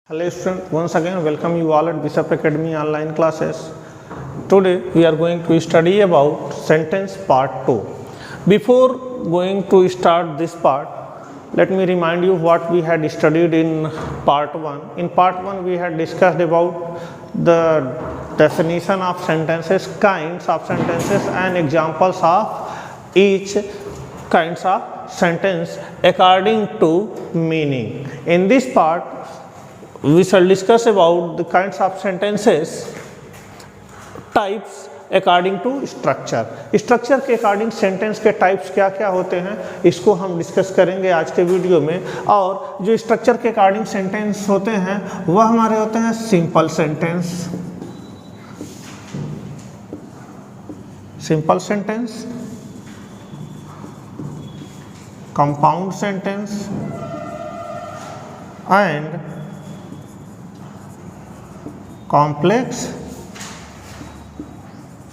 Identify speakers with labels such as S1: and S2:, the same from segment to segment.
S1: Hello student, once again welcome you all at Bishop Academy online classes. Today we are going to study about sentence part 2. Before going to start this part, let me remind you what we had studied in part 1. In part 1 we had discussed about the definition of sentences, kinds of sentences and examples of each kinds of sentence according to meaning. In this part we shall discuss about the kinds of sentences, types according to structure. Structure के according sentence के types क्या क्या होते हैं इसको हम discuss करेंगे आज के वीडियो में। और जो स्ट्रक्चर के अकॉर्डिंग सेंटेंस होते हैं वह हमारे होते हैं simple sentence, simple sentence, compound sentence and complex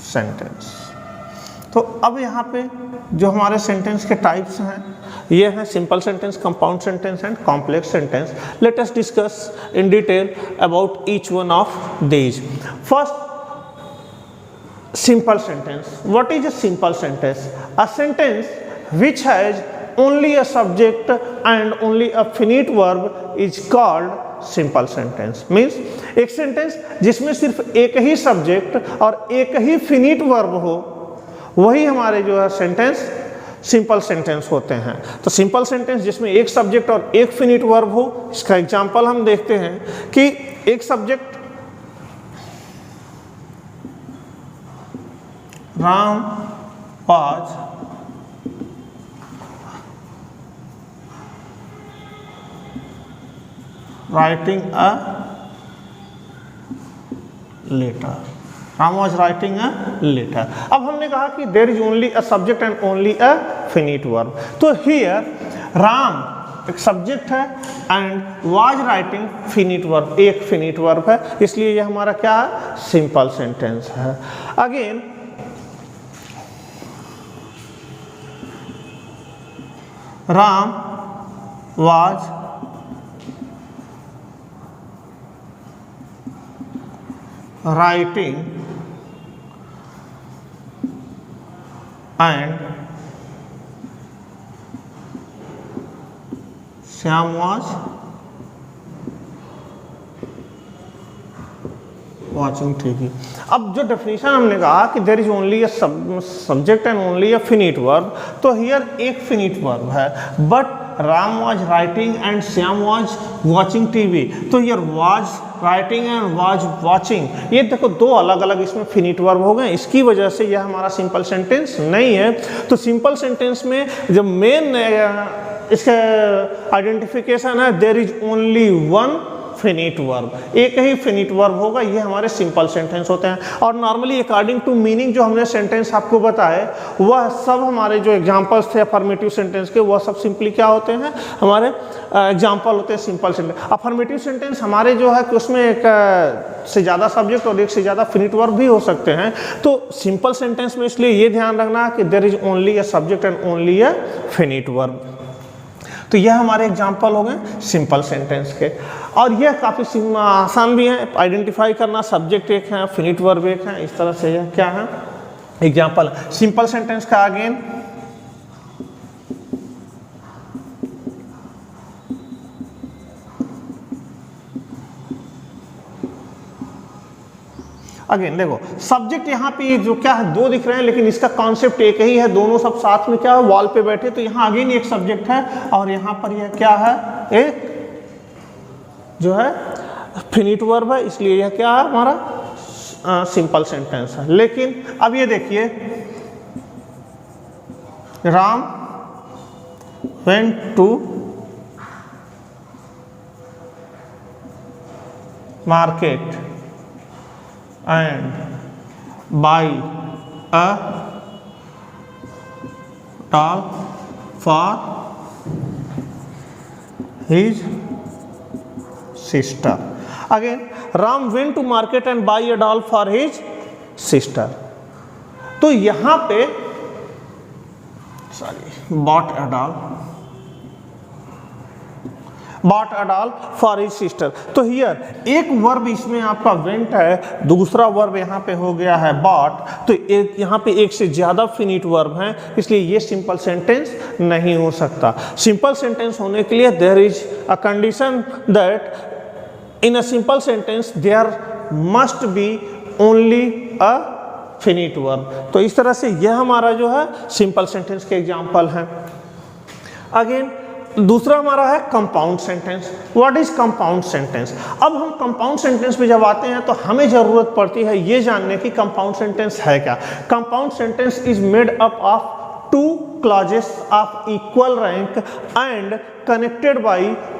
S1: sentence. तो अब यहाँ पे जो हमारे सेंटेंस के टाइप्स हैं ये हैं simple sentence, compound sentence and complex sentence. Let us discuss in detail about each one of these. First, simple sentence. What is a simple sentence? A sentence which has only a subject and only a finite verb is called simple sentence. Means एक sentence जिसमें सिर्फ एक ही subject और एक ही finite verb हो वही हमारे जो है सेंटेंस सिंपल सेंटेंस होते हैं। तो सिंपल सेंटेंस जिसमें एक सब्जेक्ट और एक फिनिट वर्ब हो, इसका एग्जांपल हम देखते हैं कि एक subject Ram was writing a letter. Ram was writing a letter. अब हमने कहा कि there is only a subject and only a finite verb. तो here Ram एक सब्जेक्ट है and was writing finite verb, एक फिनिट वर्ब है, इसलिए ये हमारा क्या है सिंपल सेंटेंस है। Again Ram was writing and Shyam was watching TV। अब जो डेफिनेशन हमने कहा कि there is only a subject and only a finite verb, तो हियर एक फिनिट वर्ब है, but Ram was writing and Shyam was watching TV. तो here was writing and was watching, ये देखो दो अलग अलग इसमें फिनिट वर्ब हो गए, इसकी वजह से यह हमारा सिंपल सेंटेंस नहीं है। तो सिंपल सेंटेंस में जो मेन इसका आइडेंटिफिकेशन है there is only one finite verb, एक ही फिनिट वर्ब होगा, ये हमारे सिंपल सेंटेंस होते हैं। और नॉर्मली अकॉर्डिंग टू मीनिंग जो हमने सेंटेंस आपको बताए वह सब हमारे जो एग्जांपल्स थे अफर्मेटिव सेंटेंस के वह सब सिंपली क्या होते हैं हमारे एग्जांपल होते हैं सिंपल सेंटेंस। अफर्मेटिव सेंटेंस हमारे जो है कि उसमें एक से ज़्यादा सब्जेक्ट और एक से ज़्यादा फिनिट वर्ब भी हो सकते हैं। तो सिंपल सेंटेंस में इसलिए ये ध्यान रखना कि there is only a subject and only a finite verb. तो यह हमारे एग्जाम्पल हो गए सिंपल सेंटेंस के, और यह काफ़ी आसान भी है आइडेंटिफाई करना, सब्जेक्ट एक है फिनिट वर्ब एक है, इस तरह से यह क्या है एग्जाम्पल। सिंपल सेंटेंस का अगेन देखो सब्जेक्ट यहाँ पे जो क्या है दो दिख रहे हैं लेकिन इसका कॉन्सेप्ट एक ही है, दोनों सब साथ में क्या है वॉल पे बैठे। तो यहाँ अगेन एक सब्जेक्ट है और यहाँ पर यह क्या है एक जो है फिनिट वर्ब है, इसलिए यह क्या है हमारा सिंपल सेंटेंस है। लेकिन अब ये देखिए Ram went to market and buy a doll for his sister. Again, Ram went to market and buy a doll for his sister. तो यहाँ पे bought a doll bought a doll for his sister। तो here एक verb इसमें आपका went है, दूसरा verb यहाँ पे हो गया है bought, तो एक यहाँ पे एक से ज़्यादा फिनिट वर्ब हैं, इसलिए ये सिंपल सेंटेंस नहीं हो सकता। सिंपल सेंटेंस होने के लिए there is a condition that in a simple sentence there must be only a finite verb. तो इस तरह से यह हमारा जो है सिंपल सेंटेंस के एग्जाम्पल हैं। अगेन दूसरा हमारा है compound sentence. What is compound sentence? अब हम कंपाउंड सेंटेंस पे जब आते हैं तो हमें जरूरत पड़ती है ये जानने की कंपाउंड सेंटेंस है क्या। Compound sentence is made up of two clauses of equal rank and connected by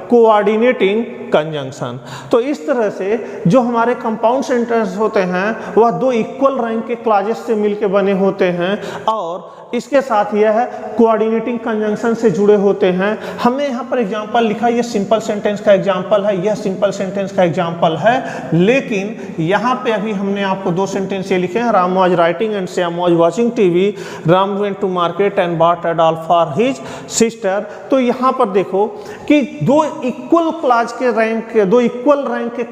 S1: coordinating conjunction। तो इस तरह से जो हमारे कंपाउंड सेंटेंस होते हैं वह दो इक्वल रैंक के क्लॉजेस से मिलकर बने होते हैं और इसके साथ यह है कोऑर्डिनेटिंग कंजंक्शन से जुड़े होते हैं। हमने यहाँ पर एग्जांपल लिखा, यह सिंपल सेंटेंस का एग्जांपल है, यह सिंपल सेंटेंस का एग्जांपल है, लेकिन यहाँ पे अभी हमने आपको दो सेंटेंस ये लिखे हैं, Ram was writing and Shyam was watching TV, Ram went to market and bought a doll for his sister. तो यहाँ पर देखो कि दो इक्वल क्लॉज के रैंक, दो इक्वल रैंक के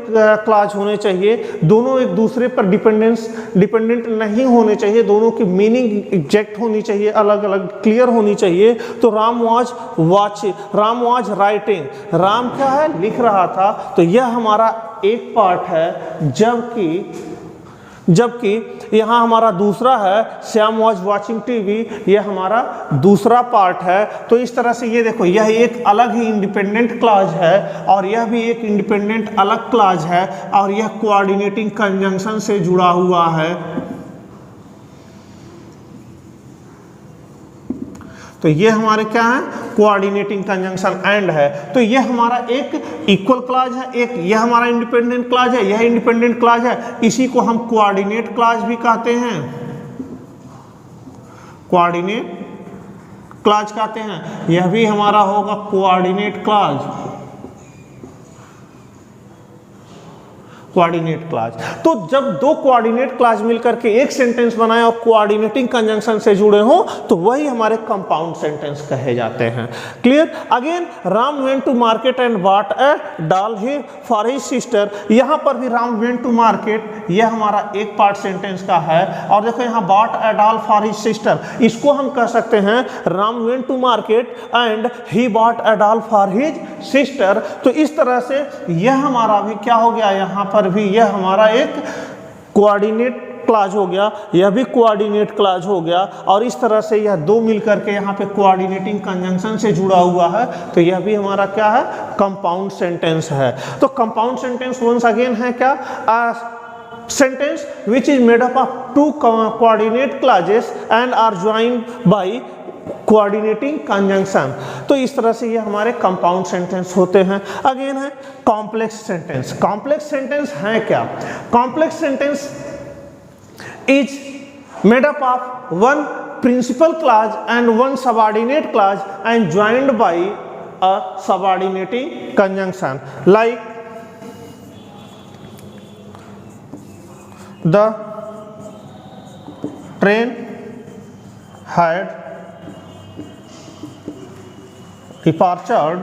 S1: क्लॉज होने चाहिए, दोनों एक दूसरे पर डिपेंडेंट नहीं होने चाहिए, दोनों की मीनिंग एग्जैक्ट होनी चाहिए, अलग अलग क्लियर होनी चाहिए। तो राम वाज राइटिंग, राम क्या है, लिख रहा था, तो यह हमारा एक पार्ट है, जबकि यहाँ हमारा दूसरा है श्याम वाज वाचिंग टीवी, यह हमारा दूसरा पार्ट है। तो इस तरह से ये देखो, यह एक अलग ही इंडिपेंडेंट क्लॉज है और यह भी एक इंडिपेंडेंट अलग क्लॉज है और यह कोऑर्डिनेटिंग कंजंक्शन से जुड़ा हुआ है। तो ये हमारे क्या है, कोऑर्डिनेटिंग कंजंक्शन एंड है। तो ये हमारा एक इक्वल क्लॉज है, एक यह हमारा इंडिपेंडेंट क्लॉज है, यह इंडिपेंडेंट क्लॉज है, इसी को हम कोऑर्डिनेट क्लॉज भी कहते हैं, कोऑर्डिनेट क्लॉज कहते हैं। यह भी हमारा होगा कोऑर्डिनेट क्लॉज, कोऑर्डिनेट क्लॉज। तो जब दो कोऑर्डिनेट क्लॉज मिलकर के एक सेंटेंस बनाए और कोऑर्डिनेटिंग कंजंक्शन से जुड़े हो तो वही हमारे कंपाउंड सेंटेंस कहे जाते हैं। Clear? Again Ram went to market and bought a doll for his sister. यहां पर भी राम वेंट टू मार्केट, यह हमारा एक पार्ट सेंटेंस का है। और देखो यहाँ bought a doll for his sister, इसको हम कह सकते हैं Ram went to market and he bought a doll for his sister. तो इस तरह से यह हमारा भी क्या हो गया, यहाँ पर भी यह हमारा एक कोऑर्डिनेट क्लॉज हो गया, यह भी कोऑर्डिनेट क्लॉज हो गया और इस तरह से यह दो मिलकर के यहाँ पे कोऑर्डिनेटिंग कंजंक्शन से जुड़ा हुआ है। तो यह भी हमारा क्या है, कंपाउंड सेंटेंस है। तो कंपाउंड सेंटेंस वंस अगेन है क्या, sentence which is made up of two coordinate clauses and are joined by coordinating conjunction। तो इस तरह से ये हमारे कंपाउंड सेंटेंस होते हैं। अगेन है कॉम्प्लेक्स सेंटेंस। कॉम्प्लेक्स सेंटेंस है क्या, complex sentence is made up of one principal clause and one subordinate clause and joined by a subordinating conjunction like the train had departed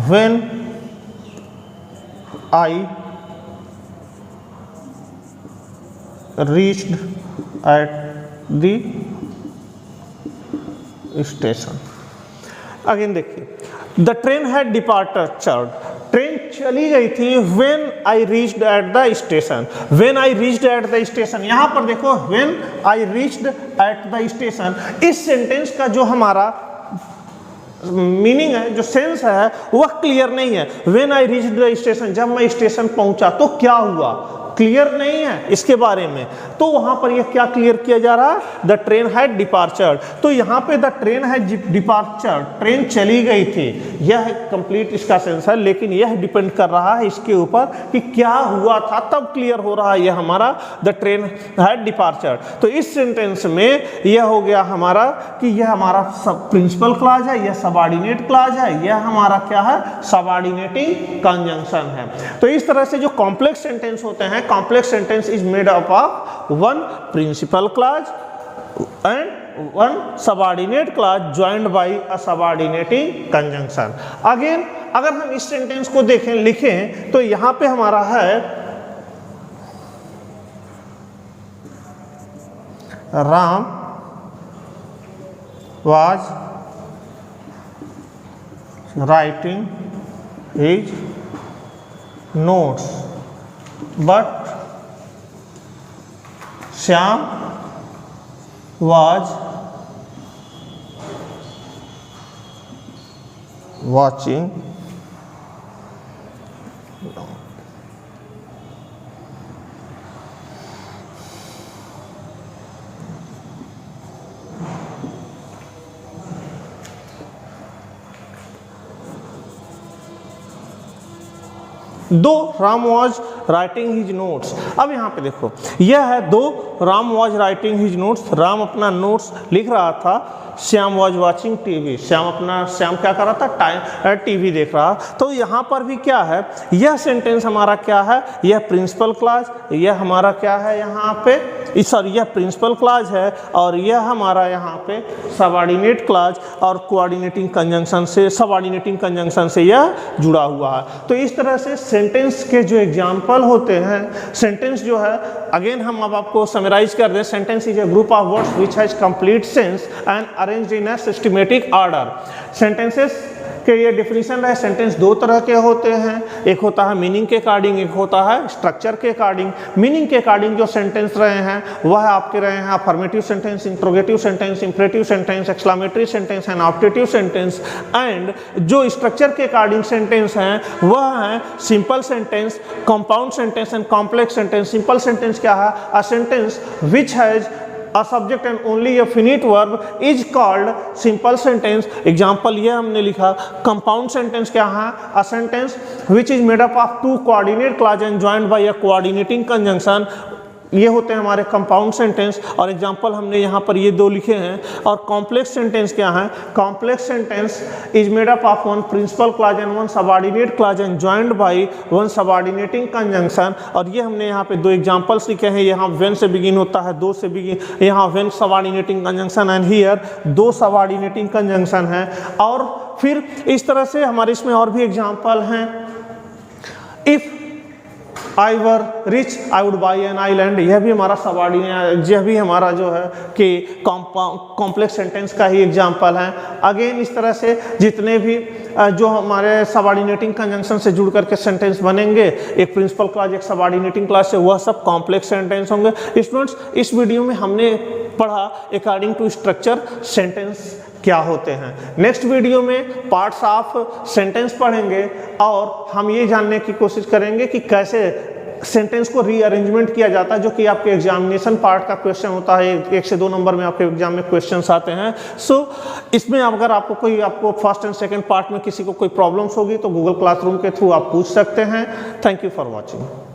S1: when I reached at the station। Again देखिए, the train had डिपार्चर्ड, train चली गई थी when I reached at the station। when I reached at the station, यहाँ पर देखो when I reached at the station, इस sentence का जो हमारा मीनिंग है, जो सेंस है वह क्लियर नहीं है। when I reached the station, जब मैं स्टेशन पहुंचा तो क्या हुआ, क्लियर नहीं है इसके बारे में। तो वहां पर यह क्या क्लियर किया जा रहा है, द ट्रेन हैड डिपार्चर्ड। तो यहाँ पे द ट्रेन हैड डिपार्चर्ड, ट्रेन चली गई थी, यह कंप्लीट इसका सेंस है, लेकिन यह डिपेंड कर रहा है इसके ऊपर कि क्या हुआ था, तब क्लियर हो रहा है यह हमारा द ट्रेन हैड डिपार्चर्ड। तो इस सेंटेंस में यह हो गया हमारा कि यह हमारा सब प्रिंसिपल क्लॉज है, यह सबऑर्डिनेट क्लॉज है, यह हमारा क्या है, सबऑर्डिनेटिंग कंजंक्शन है। तो इस तरह से जो कॉम्प्लेक्स सेंटेंस होते हैं, complex sentence is made up of one principal clause and one subordinate clause joined by a subordinating conjunction. Again अगर हम इस सेंटेंस को देखें लिखें तो यहाँ पे हमारा है Ram was writing his notes but Shyam was watching दो Ram was writing his notes. अब यहाँ पे देखो यह है दो Ram was writing his notes, Ram अपना नोट्स लिख रहा था, Shyam was watching TV, Shyam क्या कर रहा था, टीवी देख रहा। तो यहाँ पर भी क्या है, यह सेंटेंस हमारा क्या है, यह प्रिंसिपल क्लॉज, यह हमारा क्या है यहाँ पे, सॉरी यह प्रिंसिपल क्लॉज है और यह हमारा यहाँ पे सबऑर्डिनेट क्लॉज और कोऑर्डिनेटिंग कंजंक्शन से, सबऑर्डिनेटिंग कंजंक्शन से यह जुड़ा हुआ है। तो इस तरह से सेंटेंस के जो एग्जाम्पल होते हैं, सेंटेंस जो है अगेन हम अब आपको समराइज कर दें, sentence is a group of words which has complete sense and arranged in a systematic order. Sentences के ये डेफिनेशन है, सेंटेंस दो तरह के होते हैं, एक होता है मीनिंग के अकॉर्डिंग, एक होता है स्ट्रक्चर के अकॉर्डिंग। मीनिंग के अकॉर्डिंग जो सेंटेंस रहे हैं वह आपके रहे हैं affirmative sentence, interrogative sentence, imperative sentence, exclamatory sentence and optative sentence. And जो स्ट्रक्चर के अकॉर्डिंग सेंटेंस हैं वह है simple sentence, compound sentence and complex sentence. Simple sentence क्या है, a sentence which has a subject and only a finite verb is called simple sentence. Example ये हमने लिखा। कंपाउंड सेंटेंस क्या है, a sentence which is made up of two coordinate clause and joined by a coordinating conjunction, ये होते हैं हमारे compound sentence. और एग्जाम्पल हमने यहाँ पर ये दो लिखे हैं। और कॉम्प्लेक्स सेंटेंस क्या है, complex sentence is made up of one principal clause and one subordinate clause and joined by one subordinating conjunction. और ये हमने यहाँ पे दो एग्जाम्पल्स लिखे हैं, यहाँ व्हेन से बिगिन होता है, दो से बिगिन, यहाँ when subordinating conjunction and here दो सबऑर्डिनेटिंग कंजंक्शन है। और फिर इस तरह से हमारे इसमें और भी एग्जाम्पल हैं। If I were rich, I would buy an island, यह भी हमारा सबऑर्डिनेट, यह भी हमारा जो है कि कॉम्प्लेक्स सेंटेंस का ही एग्जाम्पल है। अगेन इस तरह से जितने भी जो हमारे सबऑर्डिनेटिंग कंजंक्शन से जुड़ करके सेंटेंस बनेंगे, एक प्रिंसिपल क्लॉज एक सबऑर्डिनेटिंग क्लॉज से, वह सब कॉम्प्लेक्स सेंटेंस होंगे। स्टूडेंट्स इस वीडियो में हमने पढ़ा अकॉर्डिंग टू स्ट्रक्चर सेंटेंस क्या होते हैं। नेक्स्ट वीडियो में पार्ट्स ऑफ सेंटेंस पढ़ेंगे और हम ये जानने की कोशिश करेंगे कि कैसे सेंटेंस को रीअरेंजमेंट किया जाता है, जो कि आपके एग्जामिनेशन पार्ट का क्वेश्चन होता है। 1 से 2 नंबर में आपके एग्जाम में क्वेश्चंस आते हैं। सो इसमें अगर आपको फर्स्ट एंड सेकंड पार्ट में किसी को कोई प्रॉब्लम्स होगी तो गूगल क्लासरूम के थ्रू आप पूछ सकते हैं। Thank you for watching.